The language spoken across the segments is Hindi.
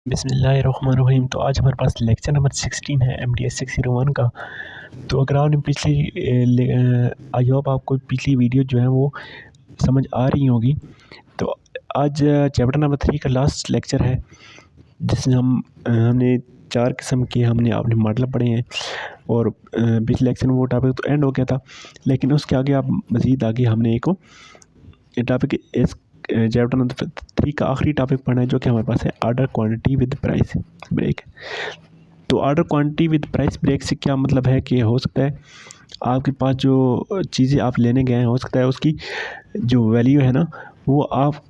बिस्मिल्लाहिर्रहमानिर्रहीम। तो आज हमारे पास लेक्चर नंबर 16 है MDS 601 का। तो अगर आपने आई होप आपको पिछली वीडियो जो है वो समझ आ रही होगी। तो आज चैप्टर नंबर 3 का लास्ट लेक्चर है, जिसमें हमने 4 किस्म के आपने मॉडल पढ़े हैं। और पिछले लेक्चर में वो टॉपिक तो एंड हो गया था, लेकिन उसके आगे आप मज़ीद आगे हमने एक टॉपिक इस चैप्टर नंबर 3 का आखिरी टॉपिक पढ़ना है, जो कि हमारे पास है order quantity with price break. तो order quantity with price break से क्या मतलब है कि हो सकता है आपके पास जो चीज़ें आप लेने गए हैं, हो सकता है उसकी जो वैल्यू है ना, वो आप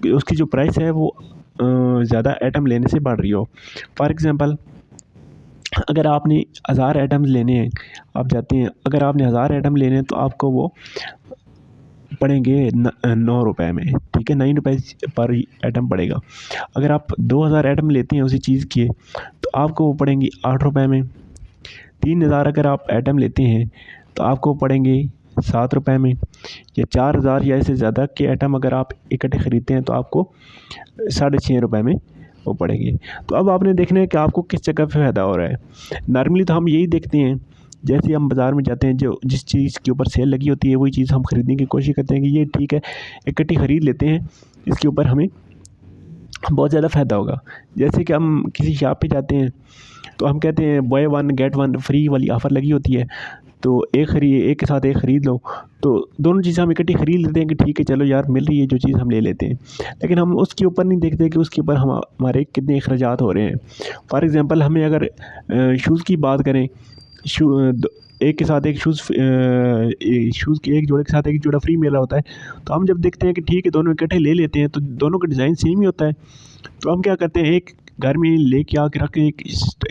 उसकी जो प्राइस है वो ज़्यादा आइटम लेने से बढ़ रही हो। फॉर एग्ज़ाम्पल, अगर आपने 1000 आइटम लेने हैं, आप जाते हैं, अगर आपने 1000 आइटम लेने हैं तो आपको वो पड़ेंगे 9 रुपए में, ठीक है, 9 रुपए पर आइटम पड़ेगा। अगर आप 2000 आइटम लेते हैं उसी चीज़ के, तो आपको वो पड़ेंगी 8 रुपए में। 3000 अगर आप आइटम लेते हैं तो आपको पड़ेंगे 7 रुपए में। या 4000 या इससे ज़्यादा के आइटम अगर आप इकट्ठे ख़रीदते हैं तो आपको 6.5 रुपए में वो पड़ेंगे। तो अब आपने देखना है कि आपको किस जगह पे फ़ायदा हो रहा है। नॉर्मली तो हम यही देखते हैं, जैसे हम बाज़ार में जाते हैं, जो जिस चीज़ के ऊपर सेल लगी होती है वही चीज़ हम ख़रीदने की कोशिश करते हैं कि ये ठीक है, इकट्ठी ख़रीद लेते हैं, इसके ऊपर हमें बहुत ज़्यादा फ़ायदा होगा। जैसे कि हम किसी शॉप पे जाते हैं तो हम कहते हैं बाय 1 गेट 1 फ्री वाली ऑफ़र लगी होती है, तो एक के साथ एक ख़रीद लो। तो दोनों चीज़ें हम इकट्ठी ख़रीद लेते हैं कि ठीक है चलो यार, मिल रही है जो चीज़ हम ले लेते हैं। लेकिन हम उसके ऊपर नहीं देखते कि उसके ऊपर हमारे कितने अखराजात हो रहे हैं। फॉर एग्ज़ाम्पल, हमें अगर शूज़ की बात करें, एक के साथ एक शूज़ के एक जोड़े के साथ एक जोड़ा फ्री मिल रहा होता है, तो हम जब देखते हैं कि ठीक है दोनों इकट्ठे ले लेते हैं, तो दोनों का डिज़ाइन सेम ही होता है। तो हम क्या करते हैं, एक घर में लेके आके रख के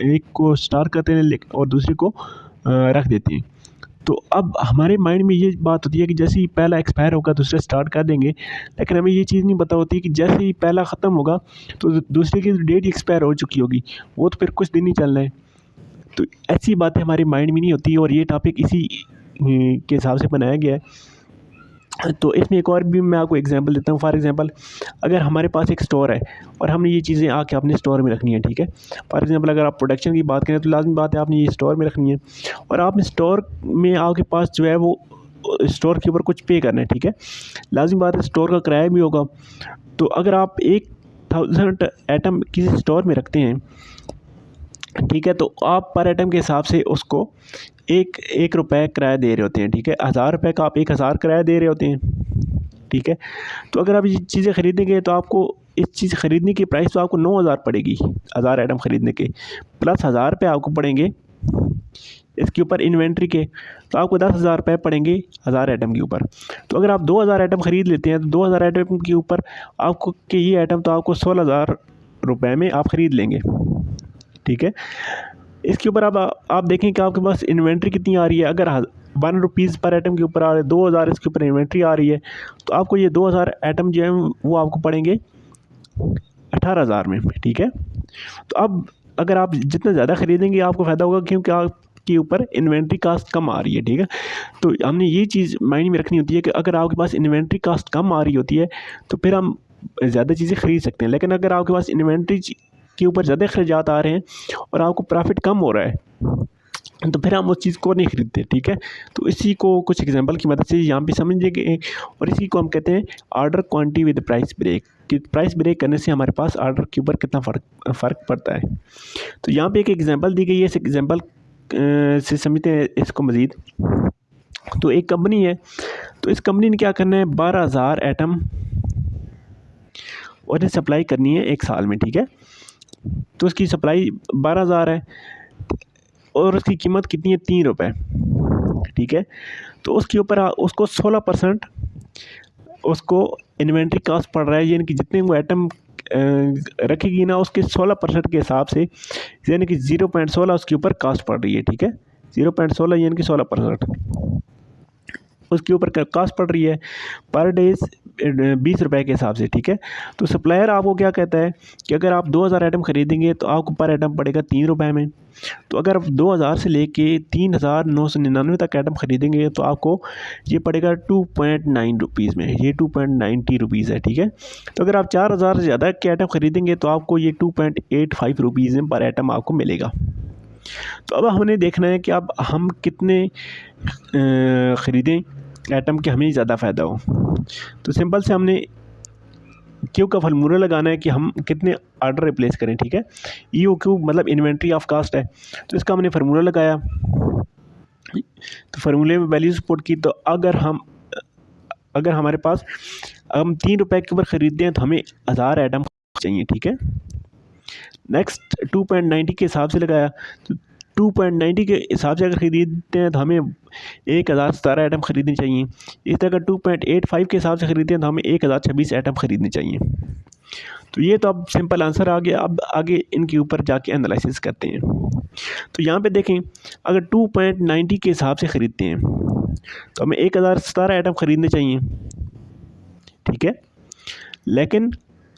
एक को स्टार करते हैं और दूसरे को रख देते हैं। तो अब हमारे माइंड में ये बात होती है कि जैसे ही पहला एक्सपायर होगा दूसरा स्टार्ट कर देंगे, लेकिन हमें ये चीज़ नहीं पता होती कि जैसे ही पहला ख़त्म होगा तो दूसरे की डेट एक्सपायर हो चुकी होगी, वो तो फिर कुछ दिन ही चलना है। तो ऐसी बातें हमारे माइंड में नहीं होती, और ये टॉपिक इसी के हिसाब से बनाया गया है। तो इसमें एक और भी मैं आपको एग्जांपल देता हूँ। फॉर एग्जांपल, अगर हमारे पास एक स्टोर है और हमने ये चीज़ें आके अपने स्टोर में रखनी है, ठीक है। फॉर एग्जांपल, अगर आप प्रोडक्शन की बात करें तो लाज़मी बात है आपने ये स्टोर में रखनी है, और आपने स्टोर में आपके पास जो है वो स्टोर के ऊपर कुछ पे करना है, ठीक है। लाज़मी बात है स्टोर का किराया भी होगा। तो अगर आप 1000 आइटम किसी स्टोर में रखते हैं, ठीक है, तो आप पर आइटम के हिसाब से उसको एक रुपये किराया दे रहे होते हैं, ठीक है। 1000 रुपये का आप 1000 किराया दे रहे होते हैं, ठीक है। तो अगर आप ये चीज़ें ख़रीदेंगे तो आपको इस चीज़ ख़रीदने की प्राइस तो आपको 9000 पड़ेगी, 1000 आइटम ख़रीदने के, प्लस 1000 रुपये आपको पड़ेंगे इसके ऊपर इन्वेंट्री के, तो आपको 10,000 रुपये पड़ेंगे 1000 आइटम के ऊपर। तो अगर आप 2000 आइटम ख़रीद लेते हैं तो 2000 आइटम के ऊपर आपको कि ये आइटम तो आपको 16,000 रुपये में आप ख़रीद लेंगे, ठीक है। इसके ऊपर आप देखें कि आपके पास इन्वेंट्री कितनी आ रही है। अगर 1 रुपीज़ पर आइटम के ऊपर आ रहे हैं, 2000 इसके ऊपर इन्वेंट्री आ रही है, तो आपको ये 2000 आइटम जो है वो आपको पड़ेंगे 18,000 में, ठीक है। तो अब अगर आप जितना ज़्यादा ख़रीदेंगे आपको फ़ायदा होगा, क्योंकि आपके ऊपर इन्वेंट्री कास्ट कम आ रही है, ठीक है। तो हमने ये चीज़ माइंड में रखनी होती है कि अगर आपके पास इन्वेंट्री कास्ट कम आ रही होती है तो फिर हम ज़्यादा चीज़ें ख़रीद सकते हैं। लेकिन अगर आपके पास इन्वेंट्री के ऊपर ज़्यादा अखराजात आ रहे हैं और आपको प्रॉफिट कम हो रहा है, तो फिर हम उस चीज़ को नहीं ख़रीदते, ठीक है। तो इसी को कुछ एग्जांपल की मदद से यहाँ पे समझेंगे, और इसी को हम कहते हैं order quantity with price break. कि प्राइस ब्रेक करने से हमारे पास ऑर्डर के ऊपर कितना फ़र्क पड़ता है। तो यहाँ पे एक एग्जांपल दी गई है, इस एग्जांपल से समझते हैं इसको मज़ीद। तो एक कंपनी है, तो इस कंपनी ने क्या करना है, 12,000 आइटम और सप्लाई करनी है 1 साल में, ठीक है। तो उसकी सप्लाई 12,000 है और उसकी कीमत कितनी है, 3 रुपये, ठीक है। तो उसके ऊपर उसको 16% उसको इन्वेंट्री कास्ट पड़ रहा है, यानी कि जितने वो आइटम रखेगी ना उसके 16% के हिसाब से, यानी कि 0.16 उसके ऊपर कास्ट पड़ रही है, ठीक है। 0.16 यानी कि 16%। उसके ऊपर कास्ट पड़ रही है पर डेज 20 रुपये के हिसाब से, ठीक है। तो सप्लायर आपको क्या कहता है कि अगर आप 2000 आइटम ख़रीदेंगे तो आपको पर आइटम पड़ेगा 3 रुपये में। तो अगर आप 2000 से लेके 3999 तक आइटम ख़रीदेंगे तो आपको ये पड़ेगा 2.9 रुपीज़ में, ये 2.90 रुपीज़ है, ठीक है। तो अगर आप 4000 से ज़्यादा के आइटम ख़रीदेंगे तो आपको ये 2.85 रुपीज़ में पर आइटम आपको मिलेगा। तो अब हमने देखना है कि अब हम कितने ख़रीदें आइटम के हमें ज़्यादा फ़ायदा हो। तो सिंपल से हमने क्यू का फार्मूला लगाना है कि हम कितने ऑर्डर रिप्लेस करें, ठीक है। ई ओ क्यू मतलब इन्वेंट्री ऑफ कास्ट है, तो इसका हमने फार्मूला लगाया, तो फार्मूले में वैल्यू सपोर्ट की। तो अगर हमारे पास हम 3 रुपये के ऊपर ख़रीदते हैं तो हमें 1000 आइटम चाहिए, ठीक है। नेक्स्ट 2.90 के हिसाब से लगाया, तो 2.90 के हिसाब से अगर ख़रीदते हैं तो हमें 1017 आइटम ख़रीदनी चाहिए। इस तरह 2.85 के हिसाब से ख़रीदते हैं तो हमें 1026 आइटम ख़रीदनी चाहिए। तो ये तो अब सिंपल आंसर आ गया। अब आगे इनके ऊपर जाके एनालिसिस करते हैं। तो यहाँ पे देखें, अगर 2.90 के हिसाब से ख़रीदते हैं तो हमें 1017 आइटम ख़रीदने चाहिए, ठीक है। लेकिन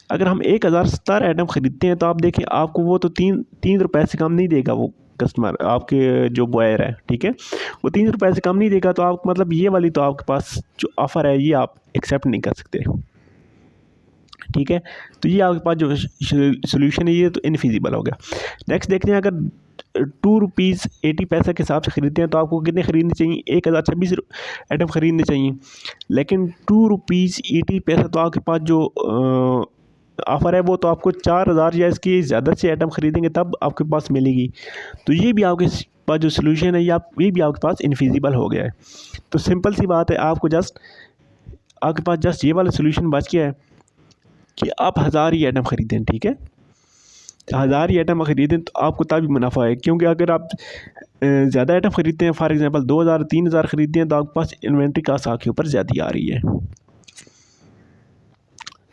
अगर हम 1017 आइटम ख़रीदते हैं तो आप देखें आपको वो तो तीन रुपये से कम नहीं देगा वो कस्टमर, आपके जो बॉयर है, ठीक है, वो 3 रुपये से कम नहीं देगा। तो आप मतलब ये वाली तो आपके पास जो ऑफ़र है ये आप एक्सेप्ट नहीं कर सकते, ठीक है। तो ये आपके पास जो सोल्यूशन है ये तो इनफिजिबल हो गया। नेक्स्ट देखते हैं, अगर 2.80 रुपये के हिसाब से ख़रीदते हैं तो आपको कितने ख़रीदने चाहिए? 1026 आइटम ख़रीदने चाहिए। लेकिन 2.80 रुपये तो आपके पास जो ऑफ़र है वो तो आपको 4000 या इसकी ज़्यादा से आइटम ख़रीदेंगे तब आपके पास मिलेगी। तो ये भी आपके पास जो सोल्यूशन है ये भी आपके पास इनफिजिबल हो गया है। तो सिंपल सी बात है, आपके पास जस्ट ये वाला सोल्यूशन बच गया है कि आप 1000 ही आइटम ख़रीदें, ठीक है। 1000 ही आइटम ख़रीदें तो आपको तभी मुनाफा है, क्योंकि अगर आप ज़्यादा आइटम ख़रीदते हैं, फॉर एग्ज़ाम्पल 2000 3000 ख़रीदते हैं तो आपके पास इन्वेंट्री कास्ट आपके ऊपर ज़्यादा आ रही है।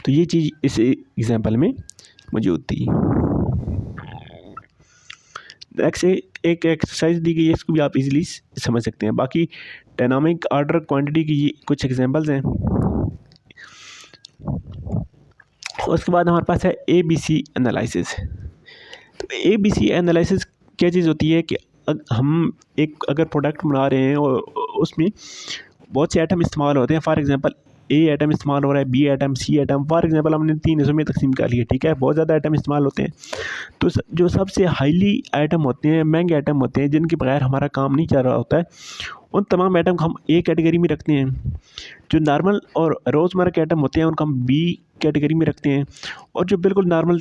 तो ये चीज़ इस एग्ज़ाम्पल में मौजूद थी। नेक्स्ट एक एक्सरसाइज दी गई है, इसको भी आप इजीली समझ सकते हैं। बाकी डायनामिक ऑर्डर क्वांटिटी की ये कुछ एग्जांपल्स हैं। उसके बाद हमारे पास है ABC एनालिसिस। तो ABC एनालिसिस क्या चीज़ होती है कि हम अगर प्रोडक्ट बना रहे हैं और उसमें बहुत से आइटम इस्तेमाल होते हैं। फॉर एग्ज़ाम्पल A आइटम इस्तेमाल हो रहा है, B item, C item, for example हमने 3 हिस्सों में तकसीम कर लिया, ठीक है। बहुत ज़्यादा आइटम इस्तेमाल होते हैं। तो जो सबसे हाईली आइटम होते हैं, महंगे आइटम होते हैं, जिनके बगैर हमारा काम नहीं चल रहा होता है, उन तमाम आइटम को हम A कैटेगरी में रखते हैं। जो नॉर्मल और रोज़मर्रा के आइटम होते हैं उनको हम B कैटेगरी में रखते हैं। और जो बिल्कुल नॉर्मल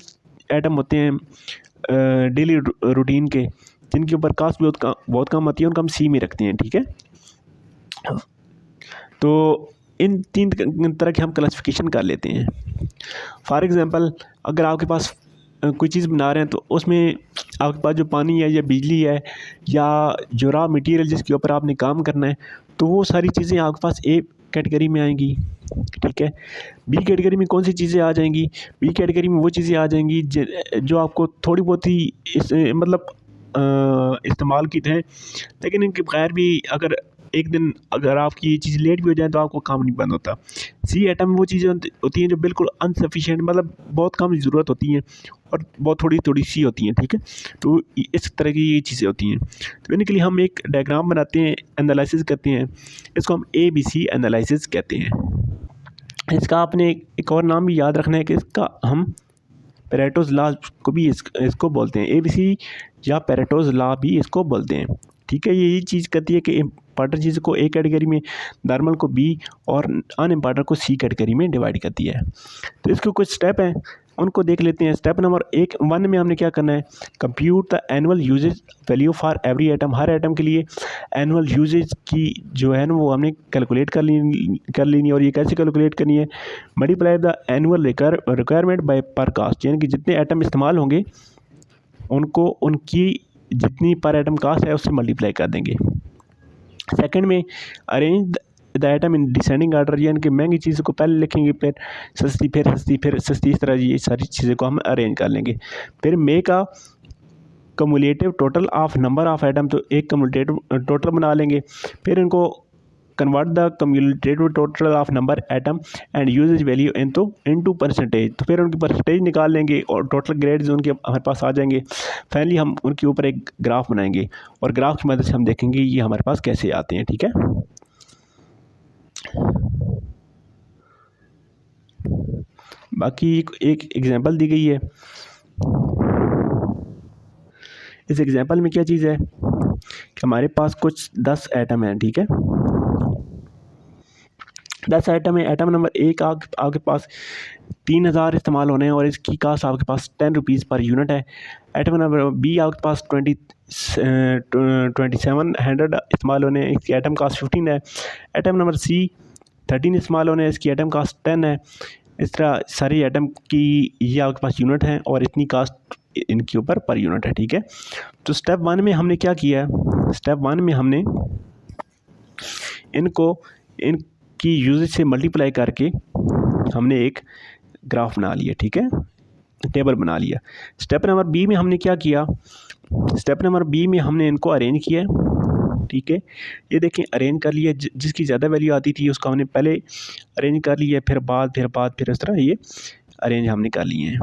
आइटम होते हैं डेली रूटीन के, जिनके ऊपर कास्ट बहुत कम आती है, उनको हम C में रखते हैं, ठीक है। तो इन 3 तरह की हम क्लासिफिकेशन कर लेते हैं। फॉर एग्ज़ाम्पल अगर आपके पास कोई चीज़ बना रहे हैं तो उसमें आपके पास जो पानी है या बिजली है या जो रॉ मटेरियल जिसके ऊपर आपने काम करना है, तो वो सारी चीज़ें आपके पास A कैटेगरी में आएंगी, ठीक है। B कैटेगरी में कौन सी चीज़ें आ जाएंगी? B कैटेगरी में वो चीज़ें आ जाएंगी जो आपको थोड़ी बहुत ही मतलब इस्तेमाल की हैं, लेकिन इनके बगैर भी अगर एक दिन अगर आपकी ये चीज़ लेट भी हो जाए तो आपको काम नहीं बंद होता। C आइटम में वो चीज़ें होती हैं जो बिल्कुल अनसफिशिएंट, मतलब बहुत कम ज़रूरत होती हैं और बहुत थोड़ी सी होती हैं, ठीक है। तो इस तरह की ये चीज़ें होती हैं। तो इनके लिए हम एक डायग्राम बनाते हैं, एनालिसिस करते हैं। इसको हम ABC एनालिसिस कहते हैं। इसका आपने एक और नाम भी याद रखना है कि इसका हम पेरेटोज़ लॉ को भी इसको बोलते हैं। ABC या पेरेटोज़ लॉ भी इसको बोलते हैं, ठीक है। यही चीज़ कहती है कि इम्पॉर्टेंट चीज़ को A कैटेगरी में, नॉर्मल को B और अनइम्पॉर्टेंट को C कैटेगरी में डिवाइड करती है। तो इसके कुछ स्टेप हैं, उनको देख लेते हैं। स्टेप नंबर 1 में हमने क्या करना है? Compute the annual usage value for every item. हर आइटम के लिए एनुअल यूजेज की जो है ना वो हमने कैलकुलेट कर लेनी। और ये कैसे कैलकुलेट करनी है? Multiply the annual requirement by per cost, यानी कि जितने आइटम इस्तेमाल होंगे उनको उनकी जितनी पर आइटम कास्ट है उससे मल्टीप्लाई कर देंगे। सेकंड में arrange the item in descending order, यानी कि महंगी चीज़ों को पहले लिखेंगे, फिर सस्ती, फिर सस्ती, फिर सस्ती, इस तरह ये सारी चीज़ों को हम अरेंज कर लेंगे। फिर make a cumulative total of number of item, तो एक कम्युलेटिव टोटल बना लेंगे। फिर इनको convert the commutative total of number item and usage value into percentage. तो फिर उनकी परसेंटेज निकाल लेंगे और टोटल ग्रेड्स उनके हमारे पास आ जाएंगे। फाइनली हम उनके ऊपर एक ग्राफ बनाएंगे और ग्राफ की मदद से हम देखेंगे ये हमारे पास कैसे आते हैं। ठीक है, बाकी एक एग्जांपल दी गई है। इस एग्जांपल में क्या चीज़ है कि हमारे पास कुछ 10 एटम हैं। ठीक है, 10 आइटम है। आइटम नंबर 1 आपके पास 3000 इस्तेमाल होने हैं और इसकी कास्ट आपके पास 10 रुपीज़ पर यूनिट है। आइटम नंबर बी आपके पास 2700 इस्तेमाल होने हैं, इसकी आइटम कास्ट 15 है। आइटम नंबर सी 13 इस्तेमाल होने हैं, इसकी आइटम कास्ट 10 है। इस तरह सारी आइटम की ये आपके पास यूनिट हैं और इतनी कास्ट इनके ऊपर पर यूनिट है। ठीक है, तो स्टेप 1 में हमने क्या किया है, स्टेप 1 में हमने इनकी यूजेज से मल्टीप्लाई करके हमने एक ग्राफ बना लिया। ठीक है, टेबल बना लिया। स्टेप नंबर बी में हमने क्या किया, स्टेप नंबर बी में हमने इनको अरेंज किया। ठीक है, ये देखें अरेंज कर लिया, जिसकी ज़्यादा वैल्यू आती थी उसको हमने पहले अरेंज कर लिया, फिर इस तरह ये अरेंज हमने कर लिए हैं।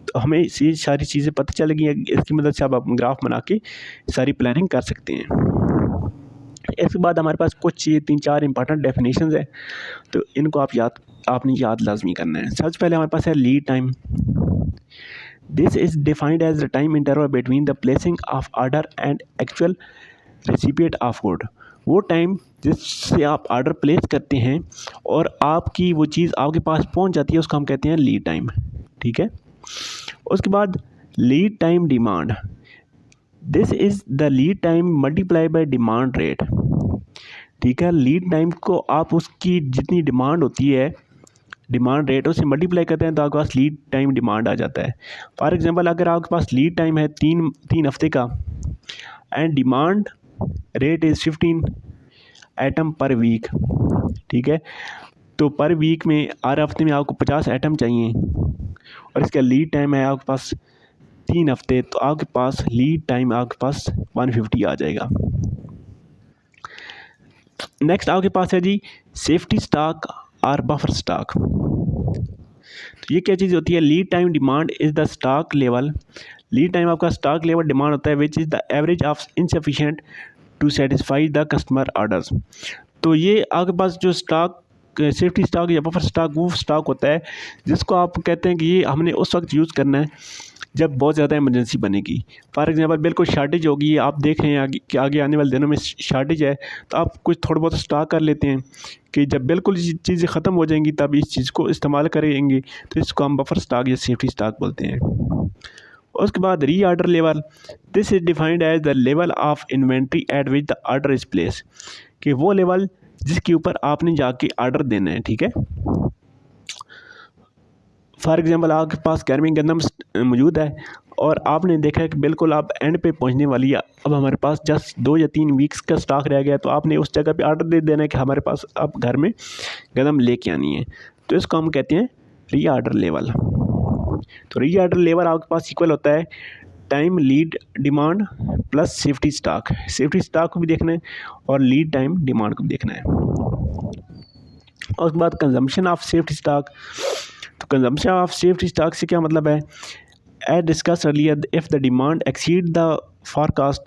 तो हमें ये सारी चीज़ें पता चल गई हैं, इसकी मदद से आप ग्राफ बना के सारी प्लानिंग कर सकते हैं। इसके बाद हमारे पास कुछ 3-4 इंपॉर्टेंट डेफिनेशंस है, तो इनको आपने याद लाजमी करना है। सबसे पहले हमारे पास है lead time. This is defined as the time interval between the placing of order and actual recipient of good. वो टाइम जिससे आप ऑर्डर प्लेस करते हैं और आपकी वो चीज़ आपके पास पहुंच जाती है उसको हम कहते हैं लीड टाइम। ठीक है, उसके बाद lead time demand. This is the lead time multiply by demand rate. ठीक है, लीड टाइम को आप उसकी जितनी डिमांड होती है डिमांड रेट उससे मल्टीप्लाई करते हैं तो आपके पास लीड टाइम डिमांड आ जाता है। फॉर एग्जांपल अगर आपके पास लीड टाइम है तीन हफ्ते का and demand rate is 15 item per week. ठीक है, तो पर वीक में हर हफ्ते में आपको 50 आइटम चाहिए और इसका लीड टाइम है आपके पास 3 हफ्ते, तो आपके पास लीड टाइम आपके पास 150 आ जाएगा। नेक्स्ट आपके पास है जी सेफ्टी स्टॉक और बफर स्टॉक। तो ये क्या चीज़ होती है, lead time demand is the stock level. Lead time आपका स्टॉक लेवल डिमांड होता है which is the average of insufficient to satisfy the customer orders. तो ये आपके पास जो स्टॉक सेफ्टी स्टॉक या बफर स्टॉक वो स्टॉक होता है जिसको आप कहते हैं कि ये हमने उस वक्त यूज़ करना है जब बहुत ज़्यादा इमरजेंसी बनेगी। फॉर एग्जांपल बिल्कुल शॉर्टेज होगी, आप देख रहे हैं कि आगे आने वाले दिनों में शॉर्टेज है, तो आप कुछ थोड़ा बहुत स्टॉक कर लेते हैं कि जब बिल्कुल चीज़ें ख़त्म हो जाएंगी तब इस चीज़ को इस्तेमाल करेंगे, तो इसको हम बफर स्टॉक या सेफ्टी स्टॉक बोलते हैं। उसके बाद reorder level. This is defined as the level of inventory at which the order is place, कि वो लेवल जिसके ऊपर आपने जाके ऑर्डर देना है। ठीक है, फॉर एग्जांपल आपके पास घर में गंदम मौजूद है और आपने देखा है कि बिल्कुल आप एंड पे पहुंचने वाली है, अब हमारे पास जस्ट 2 या 3 वीक्स का स्टॉक रह गया, तो आपने उस जगह पे ऑर्डर दे देना है कि हमारे पास अब घर में गंदम लेके आनी है, तो इसको हम कहते हैं री ऑर्डर लेवल। तो री ऑर्डर लेवल आपके पास इक्वल होता है time lead demand plus safety stock. Safety stock को भी देखना है और लीड टाइम डिमांड को भी देखना है। और उसके बाद कंजम्पशन ऑफ सेफ्टी स्टॉक। तो कंजम्पशन ऑफ सेफ्टी स्टॉक से क्या मतलब है, as discuss earlier if the demand exceed the forecast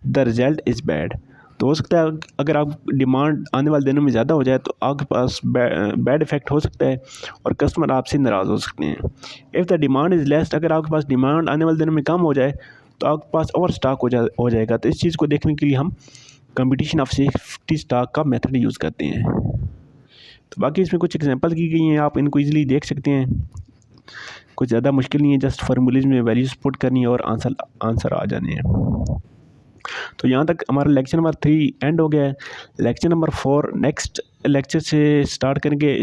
the result is bad. तो हो सकता है अगर आप डिमांड आने वाले दिनों में ज़्यादा हो जाए तो आपके पास बैड इफ़ेक्ट हो सकता है और कस्टमर आपसे नाराज़ हो सकते हैं। If the demand is less, अगर आपके पास डिमांड आने वाले दिनों में कम हो जाए तो आपके पास ओवर स्टॉक हो जाएगा। तो इस चीज़ को देखने के लिए हम कंपटीशन ऑफ सेफ्टी स्टॉक का मेथड यूज़ करते हैं। तो बाकी इसमें कुछ एग्जांपल की गई हैं, आप इनको इजीली देख सकते हैं, कुछ ज़्यादा मुश्किल नहीं है, जस्ट फार्मूलेज में वैल्यूज पुट करनी है और आंसर आ जाने हैं। तो यहाँ तक हमारा लेक्चर नंबर 3 एंड हो गया है। लेक्चर नंबर 4 नेक्स्ट लेक्चर से स्टार्ट करेंगे,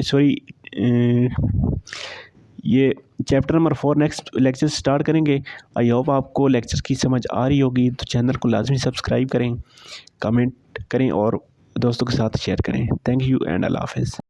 ये chapter number 4 next lecture start करेंगे। आई होप आपको लेक्चर की समझ आ रही होगी, तो चैनल को लाजमी सब्सक्राइब करें, कमेंट करें और दोस्तों के साथ शेयर करें। थैंक यू एंड अल्लाह हाफ़िज़।